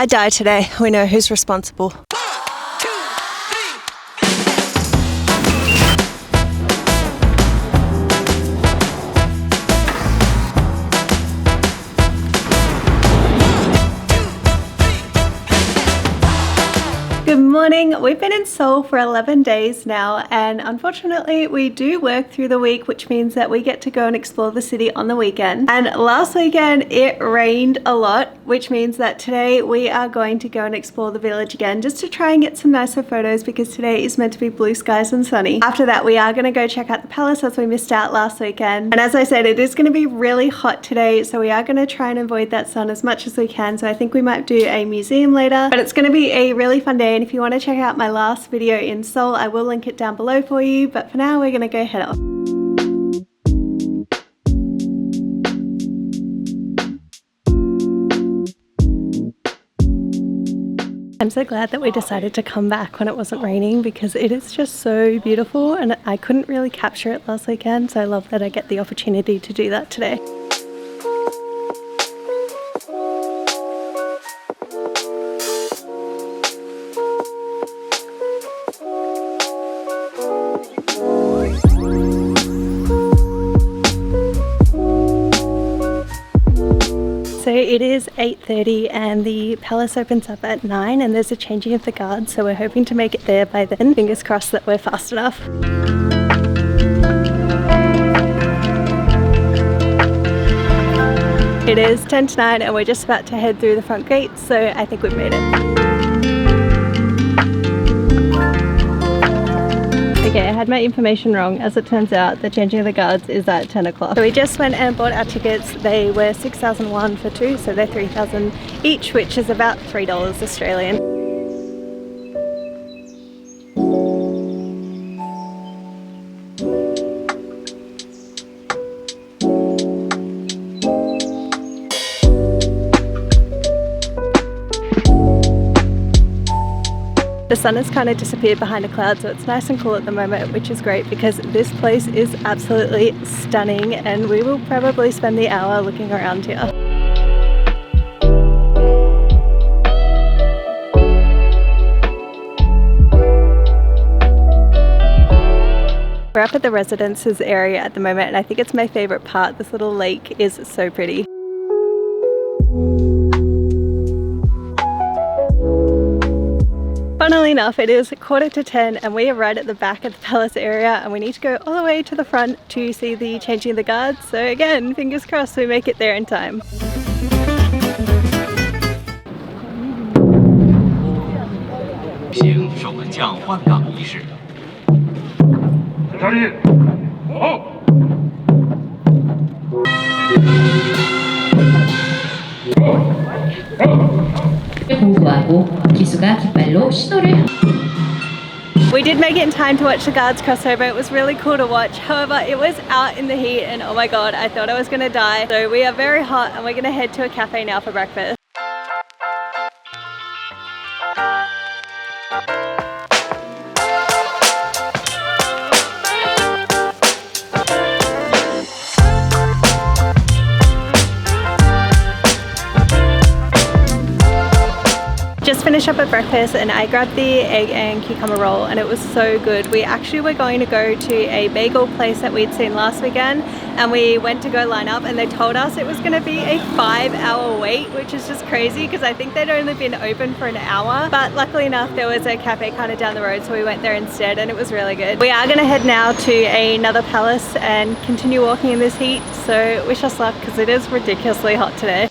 I die today, we know who's responsible. Good morning. We've been in Seoul for 11 days now, and unfortunately we do work through the week, which means that we get to go and explore the city on the weekend. And last weekend it rained a lot, which means that today we are going to go and explore the village again just to try and get some nicer photos, because today is meant to be blue skies and sunny. After that we are going to go check out the palace as we missed out last weekend. And as I said, it is going to be really hot today, so we are going to try and avoid that sun as much as we can. So I think we might do a museum later, but it's going to be a really fun day. And if you want to check out my last video in Seoul, I will link it down below for you, but for now we're going to go head off. I'm so glad that we decided to come back when it wasn't raining, because it is just so beautiful and I couldn't really capture it last weekend, so I love that I get the opportunity to do that today. So it is 8:30 and the palace opens up at 9, and there's a changing of the guards, so we're hoping to make it there by then. Fingers crossed that we're fast enough. It is 10 to 9 and we're just about to head through the front gate, so I think we've made it. Okay, I had my information wrong. As it turns out, the changing of the guards is at 10 o'clock. So we just went and bought our tickets. They were 6,000 won for two, so they're 3,000 each, which is about $3 Australian. The sun has kind of disappeared behind a cloud, so it's nice and cool at the moment, which is great because this place is absolutely stunning and we will probably spend the hour looking around here. We're up at the residences area at the moment and I think it's my favorite part. This little lake is so pretty. Funnily enough, it is 9:45 and we are right at the back of the palace area and we need to go all the way to the front to see the changing of the guards. So again, fingers crossed we make it there in time. We did make it in time to watch the guards cross over. It was really cool to watch. However, it was out in the heat and oh my god, I thought I was gonna die. So we are very hot and we're gonna head to a cafe now for breakfast. Just finished up at breakfast and I grabbed the egg and cucumber roll and it was so good. We actually were going to go to a bagel place that we'd seen last weekend and we went to go line up and they told us it was going to be a 5-hour wait, which is just crazy because I think they'd only been open for an hour. But luckily enough there was a cafe kind of down the road, so we went there instead and it was really good. We are going to head now to another palace and continue walking in this heat, so wish us luck because it is ridiculously hot today.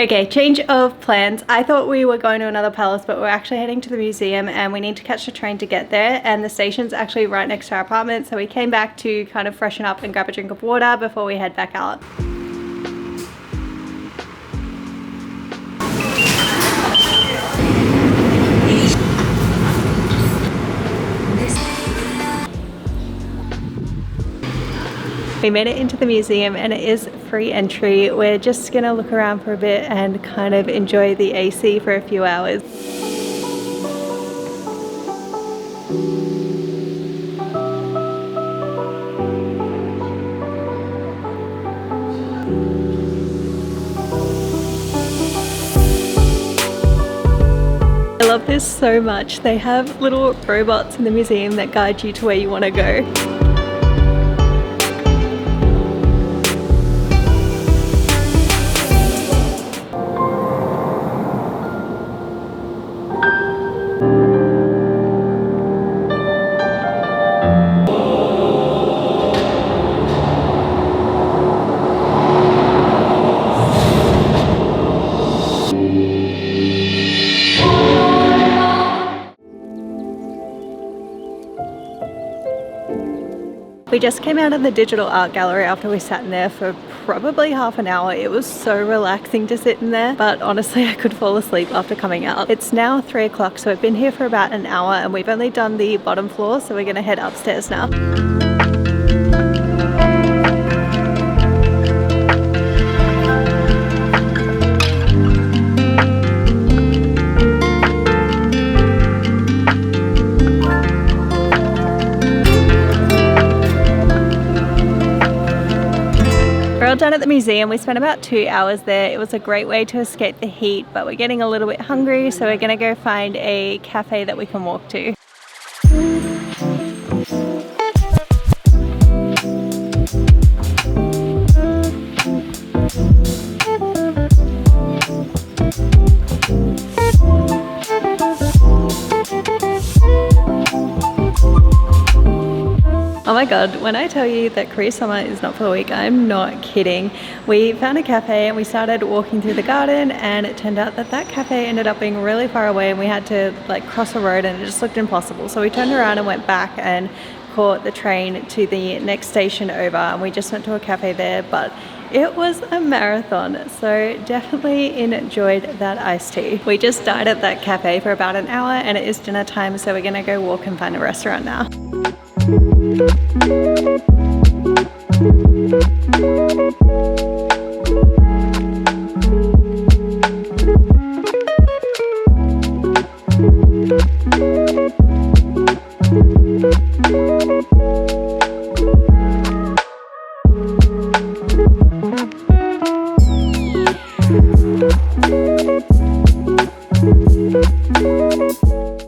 Okay, change of plans. I thought we were going to another palace, but we're actually heading to the museum and we need to catch the train to get there, and the station's actually right next to our apartment, so we came back to kind of freshen up and grab a drink of water before we head back out. We made it into the museum and it is free entry. We're just gonna look around for a bit and kind of enjoy the AC for a few hours. this so much. They have little robots in the museum that guide you to where you want to go. We just came out of the digital art gallery after we sat in there for probably half an hour. It was so relaxing to sit in there, but honestly I could fall asleep after coming out. It's now 3 o'clock, so we've been here for about an hour and we've only done the bottom floor, so we're gonna head upstairs now. We're all done at the museum. We spent about 2 hours there. It was a great way to escape the heat, but we're getting a little bit hungry, so we're gonna go find a cafe that we can walk to. Oh my god, when I tell you that Korea summer is not for the weak, I'm not kidding. We found a cafe and we started walking through the garden, and it turned out that that cafe ended up being really far away and we had to like cross a road and it just looked impossible. So we turned around and went back and caught the train to the next station over, and we just went to a cafe there, but it was a marathon, so definitely enjoyed that iced tea. We just dined at that cafe for about an hour and it is dinner time, so we're gonna go walk and find a restaurant now.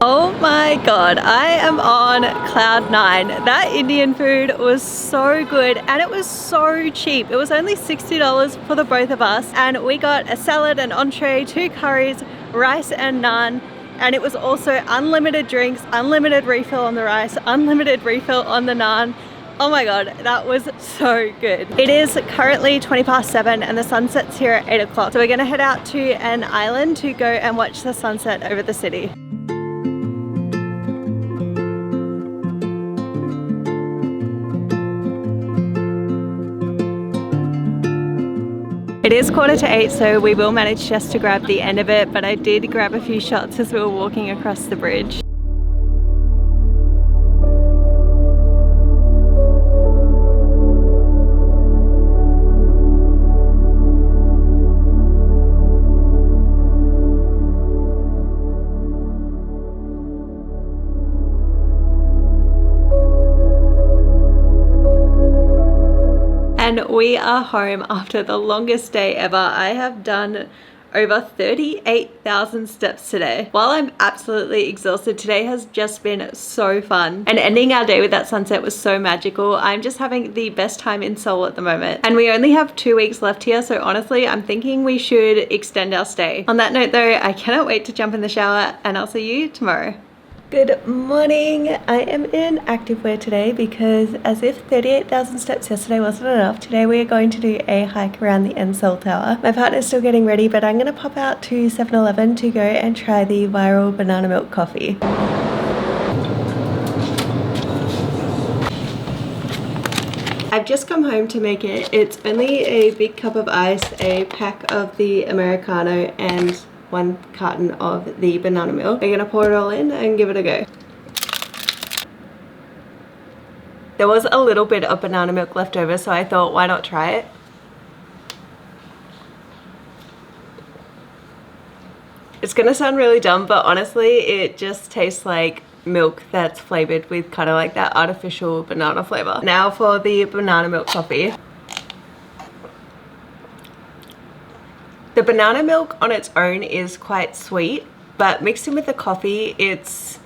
Oh my god, I am on cloud 9. That Indian food was so good and it was so cheap. It was only $60 for the both of us, and we got a salad, an entree, 2 curries, rice and naan, and it was also unlimited drinks, unlimited refill on the rice, unlimited refill on the naan. Oh my god, that was so good. It is currently 7:20 and the sun sets here at 8 o'clock. So we're gonna head out to an island to go and watch the sunset over the city. It is 7:45, so we will manage just to grab the end of it, but I did grab a few shots as we were walking across the bridge. And we are home after the longest day ever. I have done over 38,000 steps today. While I'm absolutely exhausted, today has just been so fun. And ending our day with that sunset was so magical. I'm just having the best time in Seoul at the moment. And we only have 2 weeks left here, so honestly, I'm thinking we should extend our stay. On that note though, I cannot wait to jump in the shower, and I'll see you tomorrow. Good morning. I am in activewear today because as if 38,000 steps yesterday wasn't enough, today we are going to do a hike around the Seoul Tower. My partner's still getting ready, but I'm going to pop out to 7-Eleven to go and try the viral banana milk coffee. I've just come home to make it. It's only a big cup of ice, a pack of the Americano, and 1 carton of the banana milk. We're gonna pour it all in and give it a go. There was a little bit of banana milk left over, so I thought, why not try it? It's gonna sound really dumb, but honestly, it just tastes like milk that's flavored with kind of like that artificial banana flavor. Now for the banana milk coffee. The banana milk on its own is quite sweet, but mixed in with the coffee, it's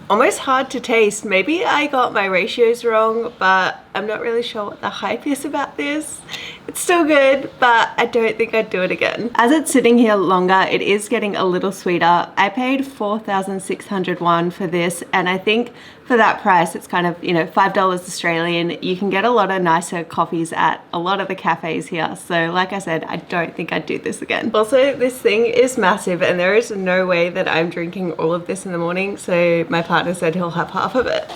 almost hard to taste. Maybe I got my ratios wrong, but I'm not really sure what the hype is about this. It's still good, but I don't think I'd do it again. As it's sitting here longer, it is getting a little sweeter. I paid 4,600 won for this, and I think for that price, it's kind of, you know, $5 Australian. You can get a lot of nicer coffees at a lot of the cafes here. So like I said, I don't think I'd do this again. Also, this thing is massive, and there is no way that I'm drinking all of this in the morning. So my partner said he'll have half of it.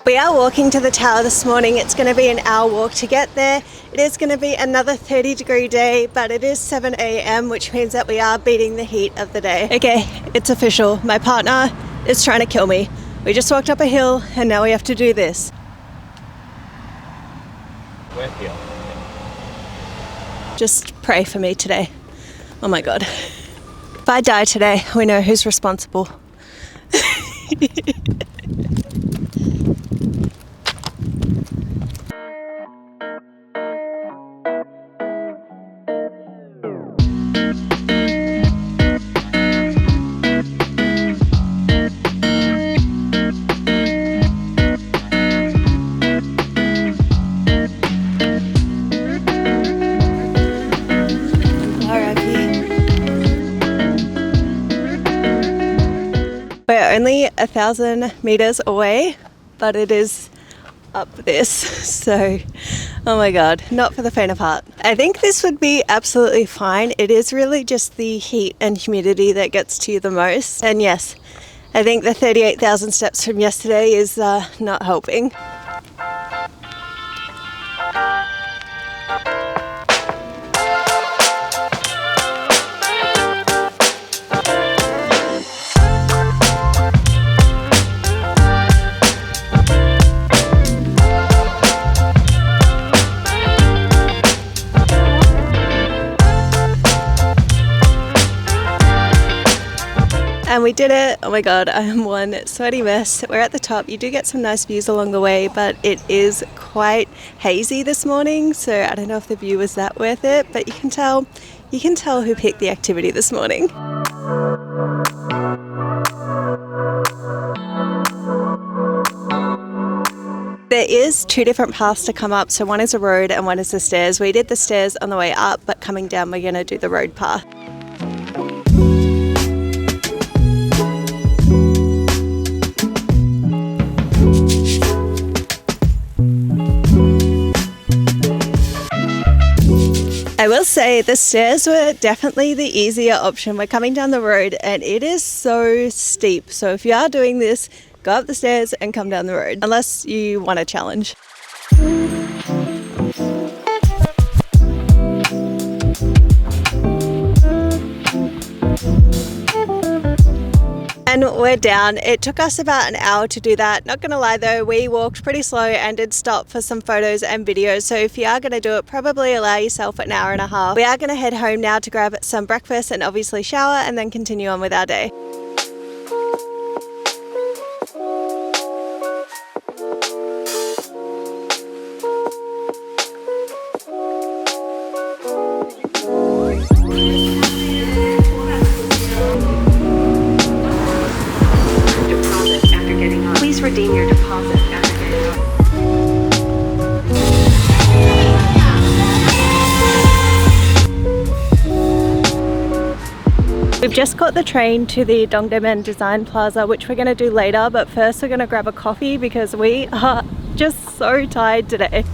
We are walking to the tower this morning. It's going to be an hour walk to get there. It is going to be another 30-degree day, but it is 7 a.m, which means that we are beating the heat of the day. Okay, it's official. My partner is trying to kill me. We just walked up a hill and now we have to do this. Where hill? Just pray for me today. Oh my God. If I die today, we know who's responsible. We're only 1,000 meters away, but it is up this, so oh my God, not for the faint of heart. I think this would be absolutely fine. It is really just the heat and humidity that gets to you the most. And yes, I think the 38,000 steps from yesterday is not helping. And we did it. Oh my God, I am one sweaty mess. We're at the top. You do get some nice views along the way, but it is quite hazy this morning. So I don't know if the view was that worth it, but you can tell who picked the activity this morning. There is two different paths to come up. So one is a road and one is the stairs. We did the stairs on the way up, but coming down, we're gonna do the road path. I will say the stairs were definitely the easier option. We're coming down the road and it is so steep. So if you are doing this, go up the stairs and come down the road, unless you want a challenge. And we're down. It took us about an hour to do that. Not gonna lie though, we walked pretty slow and did stop for some photos and videos. So if you are gonna do it, probably allow yourself an hour and a half. We are gonna head home now to grab some breakfast and obviously shower and then continue on with our day. Redeem your deposit after getting on. We've just got the train to the Dongdaemun Design Plaza, which we're going to do later, but first we're going to grab a coffee because we are just so tired today.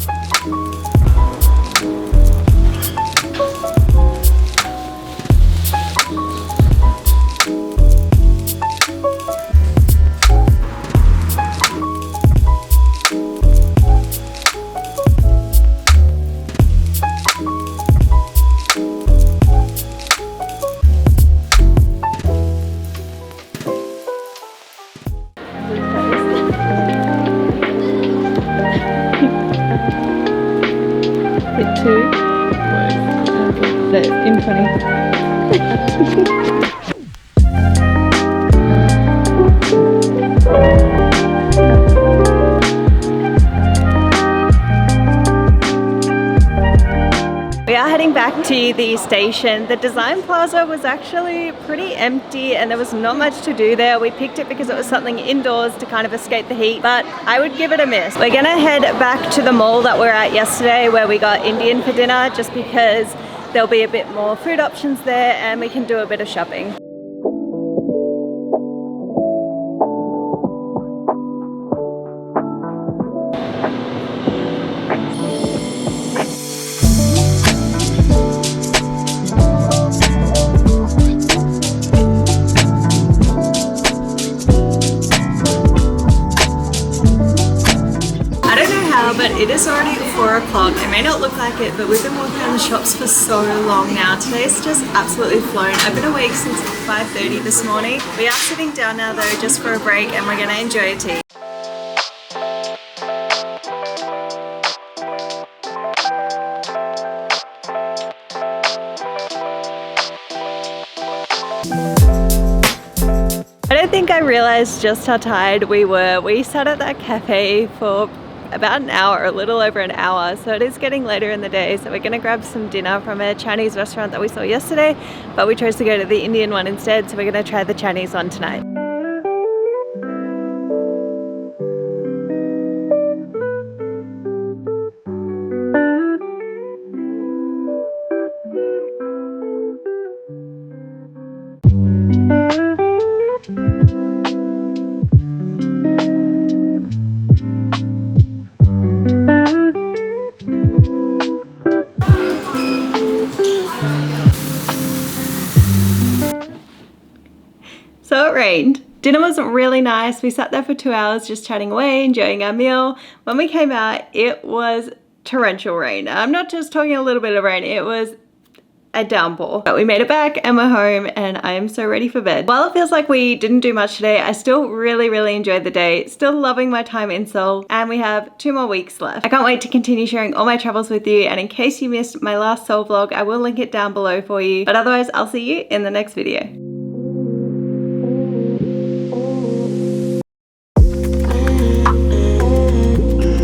In 20. back to the station. The design plaza was actually pretty empty and there was not much to do there. We picked it because it was something indoors to kind of escape the heat, but I would give it a miss. We're gonna head back to the mall that we were at yesterday where we got Indian for dinner, just because there'll be a bit more food options there and we can do a bit of shopping. But it is already 4 o'clock. It may not look like it, but we've been walking around the shops for so long now. Today's just absolutely flown. I've been awake since 5:30 this morning. We are sitting down now though just for a break and we're gonna enjoy a tea. I don't think I realized just how tired we were. We sat at that cafe for about an hour, a little over an hour, so it is getting later in the day, so we're gonna grab some dinner from a Chinese restaurant that we saw yesterday, but we chose to go to the Indian one instead, so we're gonna try the Chinese one tonight. So it rained. Dinner was really nice. We sat there for 2 hours just chatting away, enjoying our meal. When we came out, it was torrential rain. I'm not just talking a little bit of rain, it was a downpour. But we made it back and we're home and I am so ready for bed. While it feels like we didn't do much today, I still really enjoyed the day. Still loving my time in Seoul, and we have 2 more weeks left. I can't wait to continue sharing all my travels with you, and in case you missed my last Seoul vlog, I will link it down below for you. But otherwise, I'll see you in the next video.